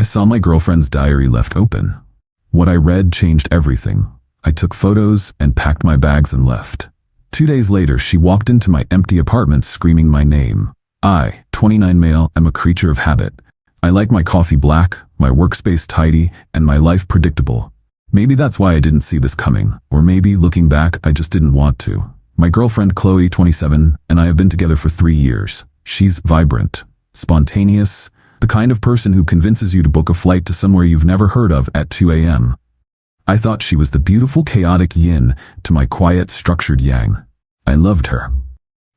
saw my girlfriend's diary left open. What I read changed everything. I took photos and packed my bags and left. 2 days later, she walked into my empty apartment screaming my name. I, 29 male, am a creature of habit. I like my coffee black, my workspace tidy, and my life predictable. Maybe that's why I didn't see this coming, or maybe, looking back, I just didn't want to. My girlfriend Chloe, 27, and I have been together for 3 years. She's vibrant, spontaneous, the kind of person who convinces you to book a flight to somewhere you've never heard of at 2 a.m. I thought she was the beautiful, chaotic yin to my quiet, structured yang. I loved her.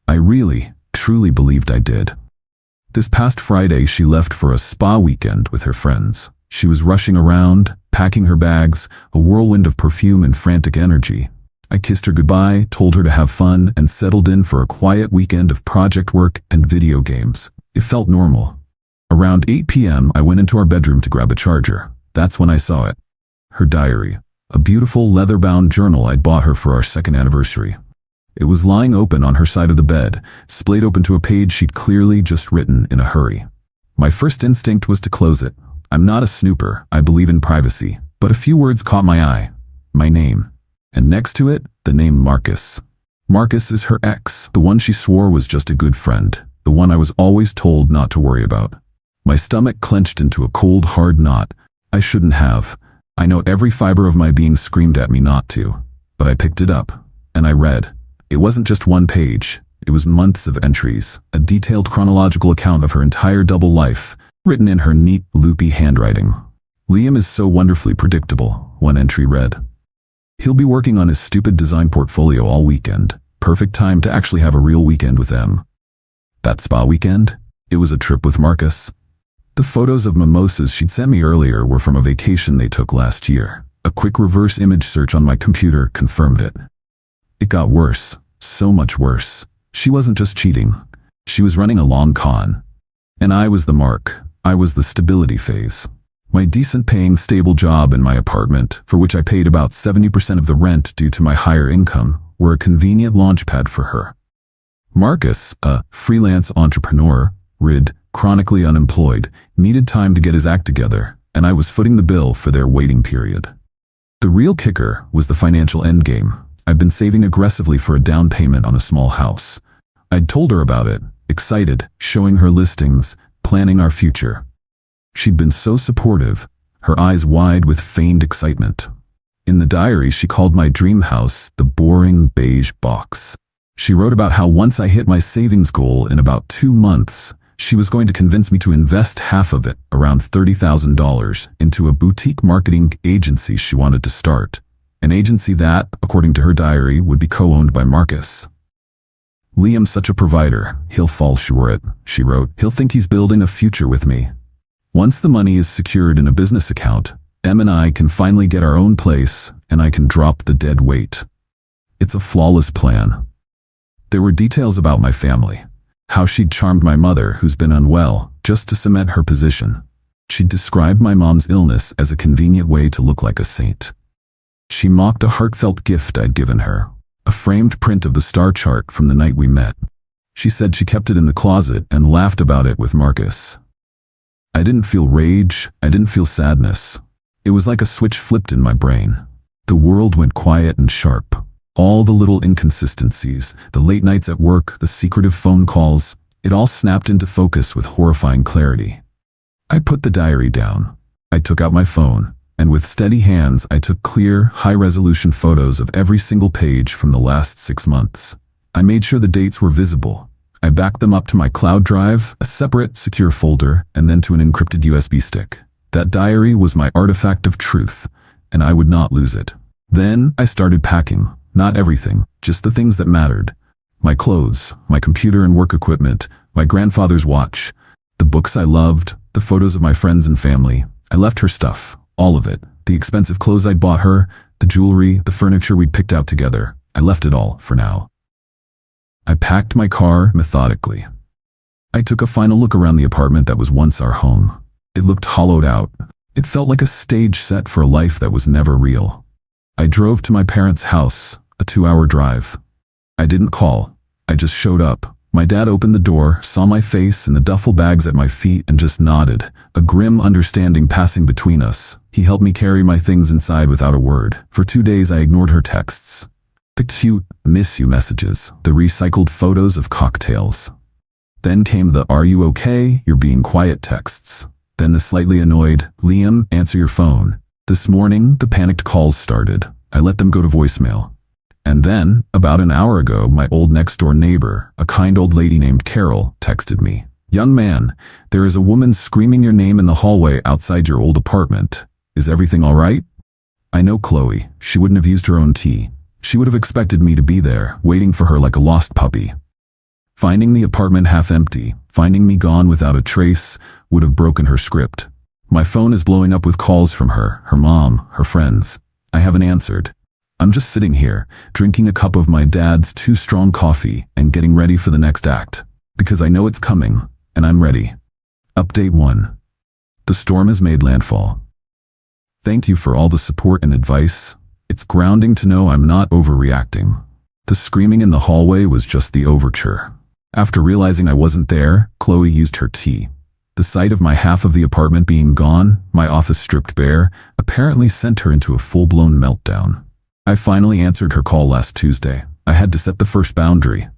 I really, truly believed I did. This past Friday, she left for a spa weekend with her friends. She was rushing around, packing her bags, a whirlwind of perfume and frantic energy. I kissed her goodbye, told her to have fun, and settled in for a quiet weekend of project work and video games. It felt normal. Around 8 p.m., I went into our bedroom to grab a charger. That's when I saw it. Her diary. A beautiful leather-bound journal I'd bought her for our 2nd anniversary. It was lying open on her side of the bed, splayed open to a page she'd clearly just written in a hurry. My first instinct was to close it. I'm not a snooper, I believe in privacy, but a few words caught my eye. My name. And next to it, the name Marcus. Marcus is her ex, the one she swore was just a good friend, the one I was always told not to worry about. My stomach clenched into a cold, hard knot. I shouldn't have. I know every fiber of my being screamed at me not to, but I picked it up, and I read. It wasn't just one page, it was months of entries, a detailed chronological account of her entire double life, written in her neat, loopy handwriting. Liam is so wonderfully predictable, one entry read. He'll be working on his stupid design portfolio all weekend. Perfect time to actually have a real weekend with them. That spa weekend? It was a trip with Marcus. The photos of mimosas she'd sent me earlier were from a vacation they took last year. A quick reverse image search on my computer confirmed it. It got worse, so much worse. She wasn't just cheating. She was running a long con. And I was the mark. I was the stability phase. My decent-paying, stable job and my apartment, for which I paid about 70% of the rent due to my higher income, were a convenient launchpad for her. Marcus, a freelance entrepreneur, chronically unemployed, needed time to get his act together, and I was footing the bill for their waiting period. The real kicker was the financial endgame. I'd been saving aggressively for a down payment on a small house. I'd told her about it, excited, showing her listings, planning our future. She'd been so supportive, her eyes wide with feigned excitement. In the diary, she called my dream house the boring beige box. She wrote about how once I hit my savings goal in about 2 months, she was going to convince me to invest half of it, around $30,000, into a boutique marketing agency she wanted to start. An agency that, according to her diary, would be co-owned by Marcus. Liam's such a provider, he'll fall short, she wrote. He'll think he's building a future with me. Once the money is secured in a business account, Em and I can finally get our own place, and I can drop the dead weight. It's a flawless plan. There were details about my family. How she'd charmed my mother, who's been unwell, just to cement her position. She'd described my mom's illness as a convenient way to look like a saint. She mocked a heartfelt gift I'd given her, a framed print of the star chart from the night we met. She said she kept it in the closet and laughed about it with Marcus. I didn't feel rage, I didn't feel sadness. It was like a switch flipped in my brain. The world went quiet and sharp. All the little inconsistencies, the late nights at work, the secretive phone calls, it all snapped into focus with horrifying clarity. I put the diary down. I took out my phone, and with steady hands I took clear, high-resolution photos of every single page from the last 6 months. I made sure the dates were visible. I backed them up to my cloud drive, a separate, secure folder, and then to an encrypted USB stick. That diary was my artifact of truth, and I would not lose it. Then I started packing. Not everything, just the things that mattered. My clothes, my computer and work equipment, my grandfather's watch, the books I loved, the photos of my friends and family. I left her stuff, all of it. The expensive clothes I'd bought her, the jewelry, the furniture we'd picked out together. I left it all, for now. I packed my car methodically. I took a final look around the apartment that was once our home. It looked hollowed out. It felt like a stage set for a life that was never real. I drove to my parents' house, a 2-hour drive. I didn't call. I just showed up, My dad opened the door, saw my face and the duffel bags at my feet and just nodded, a grim understanding passing between us. He helped me carry my things inside without a word. For 2 days I ignored her texts. The cute, miss you messages, the recycled photos of cocktails. Then came the "Are you okay? You're being quiet" texts. Then the slightly annoyed, "Liam, answer your phone." This morning, the panicked calls started. I let them go to voicemail. And then, about an hour ago, my old next-door neighbor, a kind old lady named Carol, texted me. "Young man, there is a woman screaming your name in the hallway outside your old apartment. Is everything all right?" I know Chloe. She wouldn't have used her own key. She would have expected me to be there, waiting for her like a lost puppy. Finding the apartment half empty, finding me gone without a trace, would have broken her script. My phone is blowing up with calls from her mom, her friends. I haven't answered. I'm just sitting here, drinking a cup of my dad's too strong coffee and getting ready for the next act. Because I know it's coming, and I'm ready. Update 1. The storm has made landfall. Thank you for all the support and advice. It's grounding to know I'm not overreacting. The screaming in the hallway was just the overture. After realizing I wasn't there, Chloe used her key. The sight of my half of the apartment being gone, my office stripped bare, apparently sent her into a full-blown meltdown. I finally answered her call last Tuesday. I had to set the first boundary.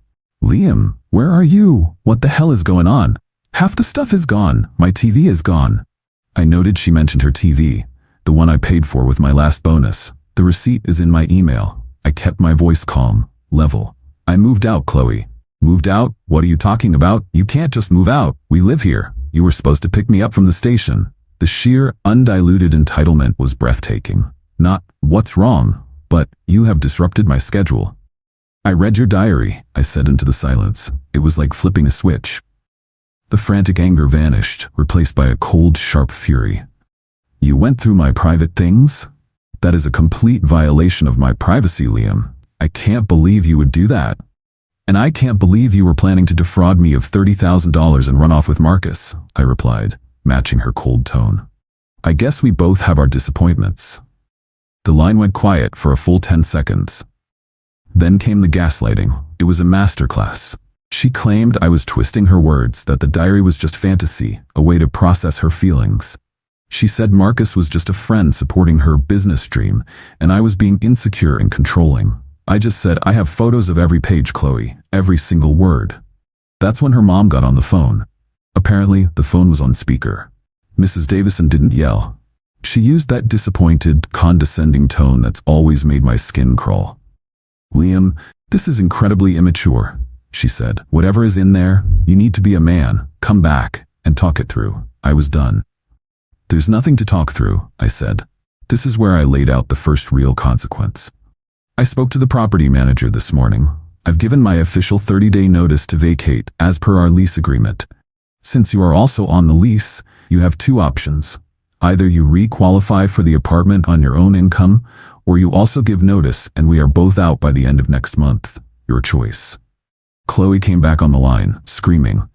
"Liam, where are you? What the hell is going on? Half the stuff is gone. My TV is gone." I noted she mentioned her TV, the one I paid for with my last bonus. The receipt is in my email. I kept my voice calm, level. "I moved out, Chloe." "Moved out? What are you talking about? You can't just move out. We live here. You were supposed to pick me up from the station." The sheer, undiluted entitlement was breathtaking. Not, "What's wrong?" but, "You have disrupted my schedule." "I read your diary," I said into the silence. It was like flipping a switch. The frantic anger vanished, replaced by a cold, sharp fury. "You went through my private things? That is a complete violation of my privacy, Liam. I can't believe you would do that. And I can't believe you were planning to defraud me of $30,000 and run off with Marcus," I replied, matching her cold tone. "I guess we both have our disappointments." The line went quiet for a full 10 seconds. Then came the gaslighting. It was a masterclass. She claimed I was twisting her words, that the diary was just fantasy, a way to process her feelings. She said Marcus was just a friend supporting her business dream, and I was being insecure and controlling. I just said, "I have photos of every page, Chloe, every single word." That's when her mom got on the phone. Apparently, the phone was on speaker. Mrs. Davison didn't yell. She used that disappointed, condescending tone that's always made my skin crawl. "Liam, this is incredibly immature," she said. "Whatever is in there, you need to be a man, come back, and talk it through." I was done. "There's nothing to talk through," I said. This is where I laid out the first real consequence. I spoke to the property manager this morning. I've given my official 30-day notice to vacate, as per our lease agreement. Since you are also on the lease, you have 2 options. Either you re-qualify for the apartment on your own income, or you also give notice and we are both out by the end of next month. Your choice. Chloe came back on the line, screaming,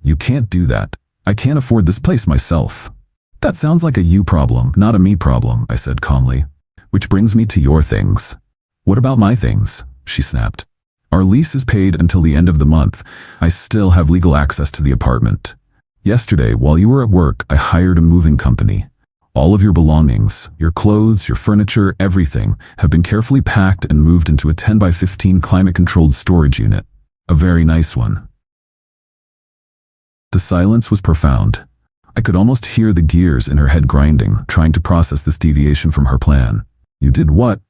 "You can't do that. I can't afford this place myself." "That sounds like a you problem, not a me problem," I said calmly. "Which brings me to your things." "What about my things?" she snapped. "Our lease is paid until the end of the month. I still have legal access to the apartment. Yesterday, while you were at work, I hired a moving company. All of your belongings, your clothes, your furniture, everything, have been carefully packed and moved into a 10 by 15 climate-controlled storage unit. A very nice one." The silence was profound. I could almost hear the gears in her head grinding, trying to process this deviation from her plan. "You did what?"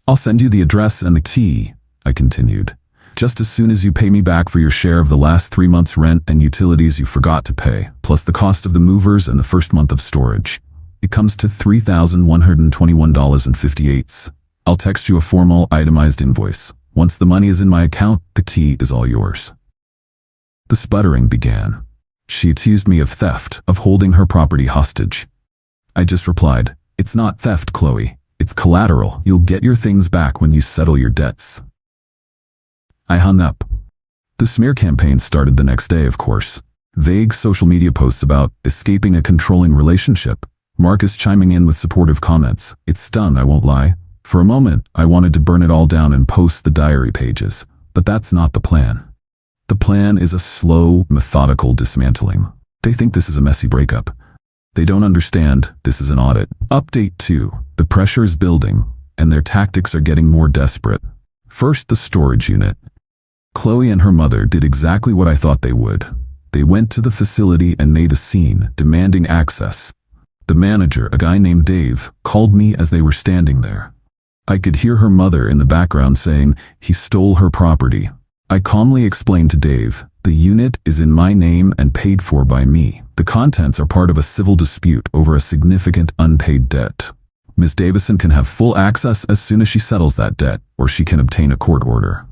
"I'll send you the address and the key," I continued. "Just as soon as you pay me back for your share of the last 3 months' rent and utilities you forgot to pay, plus the cost of the movers and the first month of storage. It comes to $3,121.58. I'll text you a formal, itemized invoice. Once the money is in my account, the key is all yours." The sputtering began. She accused me of theft, of holding her property hostage. I just replied, "It's not theft, Chloe. It's collateral. You'll get your things back when you settle your debts." I hung up. The smear campaign started the next day, of course. Vague social media posts about escaping a controlling relationship. Marcus chiming in with supportive comments. It stung, I won't lie. For a moment, I wanted to burn it all down and post the diary pages. But that's not the plan. The plan is a slow, methodical dismantling. They think this is a messy breakup. They don't understand this is an audit. Update 2. The pressure is building, and their tactics are getting more desperate. First, the storage unit. Chloe and her mother did exactly what I thought they would. They went to the facility and made a scene, demanding access. The manager, a guy named Dave, called me as they were standing there. I could hear her mother in the background saying, "He stole her property." I calmly explained to Dave, "The unit is in my name and paid for by me. The contents are part of a civil dispute over a significant unpaid debt. Ms. Davison can have full access as soon as she settles that debt, or she can obtain a court order."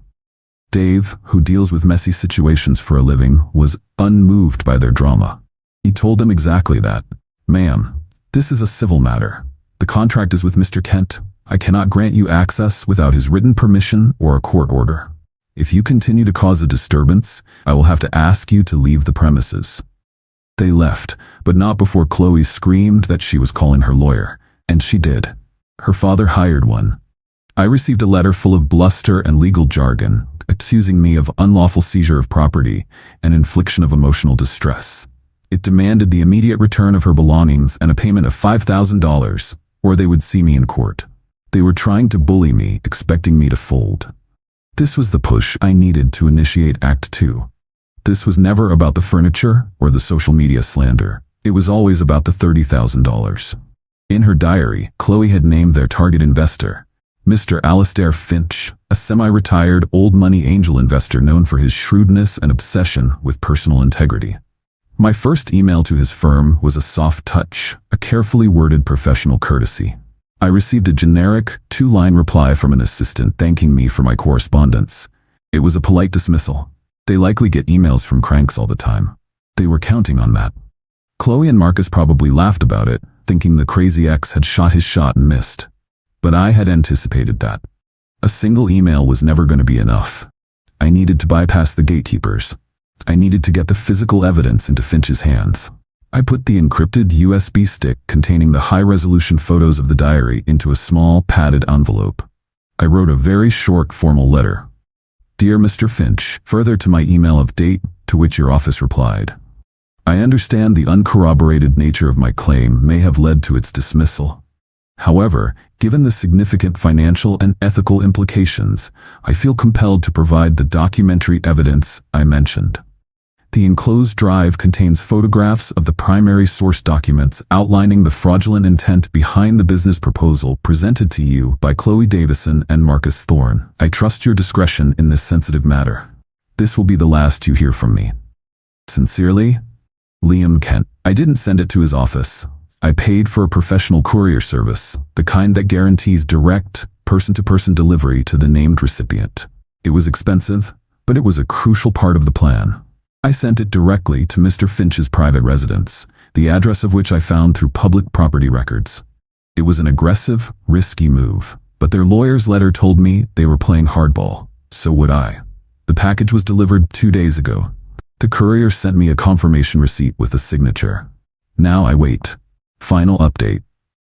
Dave, who deals with messy situations for a living, was unmoved by their drama. He told them exactly that. "Ma'am, this is a civil matter. The contract is with Mr. Kent. I cannot grant you access without his written permission or a court order. If you continue to cause a disturbance, I will have to ask you to leave the premises." They left, but not before Chloe screamed that she was calling her lawyer, and she did. Her father hired one. I received a letter full of bluster and legal jargon, accusing me of unlawful seizure of property and infliction of emotional distress. It demanded the immediate return of her belongings and a payment of $5,000, or they would see me in court. They were trying to bully me, expecting me to fold. This was the push I needed to initiate Act 2. This was never about the furniture or the social media slander. It was always about the $30,000. In her diary, Chloe had named their target investor, Mr. Alistair Finch, a semi-retired old money angel investor known for his shrewdness and obsession with personal integrity. My first email to his firm was a soft touch, a carefully worded professional courtesy. I received a generic, 2-line reply from an assistant thanking me for my correspondence. It was a polite dismissal. They likely get emails from cranks all the time. They were counting on that. Chloe and Marcus probably laughed about it, thinking the crazy ex had shot his shot and missed. But I had anticipated that. A single email was never going to be enough. I needed to bypass the gatekeepers. I needed to get the physical evidence into Finch's hands. I put the encrypted USB stick containing the high-resolution photos of the diary into a small, padded envelope. I wrote a very short, formal letter. "Dear Mr. Finch," further to my email of date, to which your office replied. "I understand the uncorroborated nature of my claim may have led to its dismissal. However, given the significant financial and ethical implications, I feel compelled to provide the documentary evidence I mentioned. The enclosed drive contains photographs of the primary source documents outlining the fraudulent intent behind the business proposal presented to you by Chloe Davison and Marcus Thorne. I trust your discretion in this sensitive matter. This will be the last you hear from me. Sincerely, Liam Kent." I didn't send it to his office. I paid for a professional courier service, the kind that guarantees direct, person-to-person delivery to the named recipient. It was expensive, but it was a crucial part of the plan. I sent it directly to Mr. Finch's private residence, the address of which I found through public property records. It was an aggressive, risky move, but their lawyer's letter told me they were playing hardball. So would I. The package was delivered 2 days ago. The courier sent me a confirmation receipt with a signature. Now I wait. Final update.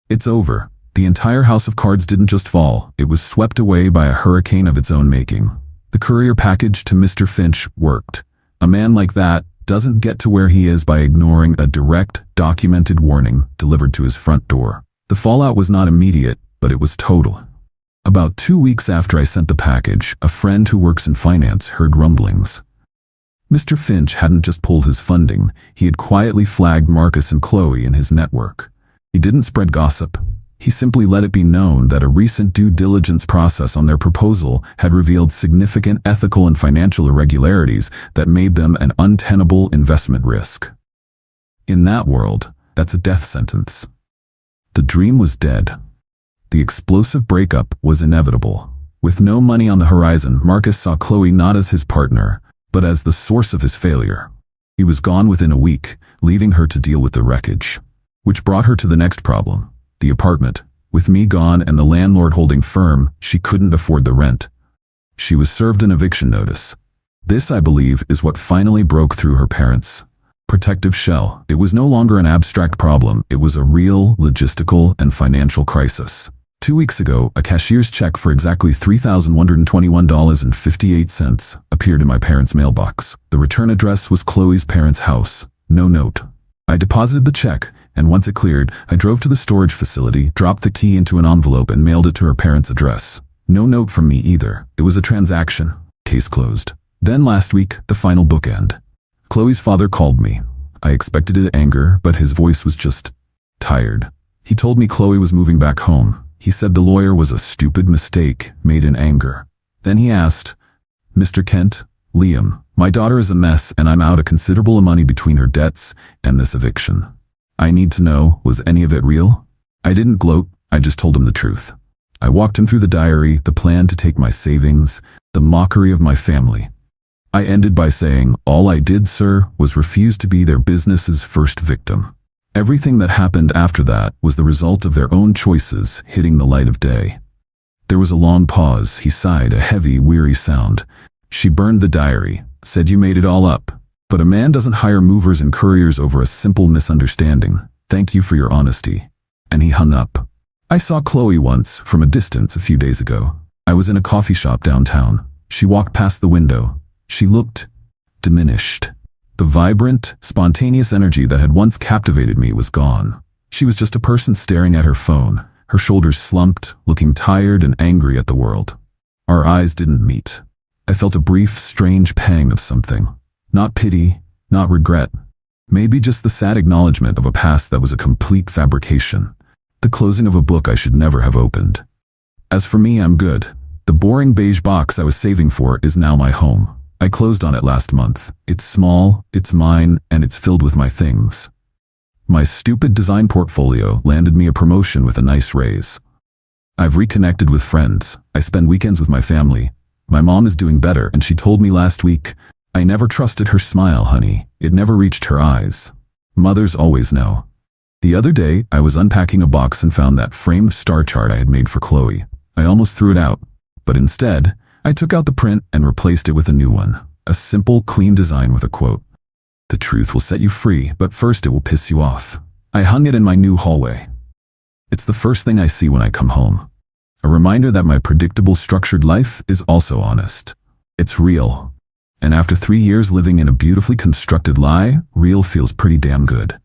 It's over. The entire house of cards didn't just fall, it was swept away by a hurricane of its own making. The courier package to Mr. Finch worked. A man like that doesn't get to where he is by ignoring a direct, documented warning delivered to his front door. The fallout was not immediate, but it was total. About 2 weeks after I sent the package, a friend who works in finance heard rumblings. Mr. Finch hadn't just pulled his funding, he had quietly flagged Marcus and Chloe in his network. He didn't spread gossip. He simply let it be known that a recent due diligence process on their proposal had revealed significant ethical and financial irregularities that made them an untenable investment risk. In that world, that's a death sentence. The dream was dead. The explosive breakup was inevitable. With no money on the horizon, Marcus saw Chloe not as his partner, but as the source of his failure. He was gone within a week, leaving her to deal with the wreckage. Which brought her to the next problem. The apartment. With me gone and the landlord holding firm, she couldn't afford the rent. She was served an eviction notice. This, I believe, is what finally broke through her parents' protective shell. It was no longer an abstract problem, it was a real, logistical, and financial crisis. 2 weeks ago, a cashier's check for exactly $3,121.58 appeared in my parents' mailbox. The return address was Chloe's parents' house. No note. I deposited the check, and once it cleared, I drove to the storage facility, dropped the key into an envelope, and mailed it to her parents' address. No note from me either. It was a transaction. Case closed. Then last week, the final bookend. Chloe's father called me. I expected it anger, but his voice was just tired. He told me Chloe was moving back home. He said the lawyer was a stupid mistake made in anger. Then he asked, "Mr. Kent, Liam, my daughter is a mess and I'm out a considerable money between her debts and this eviction. I need to know, was any of it real?" I didn't gloat, I just told him the truth. I walked him through the diary, the plan to take my savings, the mockery of my family. I ended by saying, "All I did, sir, was refuse to be their business's first victim." Everything that happened after that was the result of their own choices hitting the light of day. There was a long pause. He sighed, a heavy, weary sound. "She burned the diary, said you made it all up. But a man doesn't hire movers and couriers over a simple misunderstanding. Thank you for your honesty." And he hung up. I saw Chloe once, from a distance, a few days ago. I was in a coffee shop downtown. She walked past the window. She looked diminished. The vibrant, spontaneous energy that had once captivated me was gone. She was just a person staring at her phone, her shoulders slumped, looking tired and angry at the world. Our eyes didn't meet. I felt a brief, strange pang of something. Not pity, not regret. Maybe just the sad acknowledgement of a past that was a complete fabrication. The closing of a book I should never have opened. As for me, I'm good. The boring beige box I was saving for is now my home. I closed on it last month. It's small, it's mine, and it's filled with my things. My stupid design portfolio landed me a promotion with a nice raise. I've reconnected with friends. I spend weekends with my family. My mom is doing better, and she told me last week, "I never trusted her smile, honey. It never reached her eyes." Mothers always know. The other day, I was unpacking a box and found that framed star chart I had made for Chloe. I almost threw it out, but instead, I took out the print and replaced it with a new one. A simple, clean design with a quote. "The truth will set you free, but first it will piss you off." I hung it in my new hallway. It's the first thing I see when I come home. A reminder that my predictable, structured life is also honest. It's real. And after 3 years living in a beautifully constructed lie, real feels pretty damn good.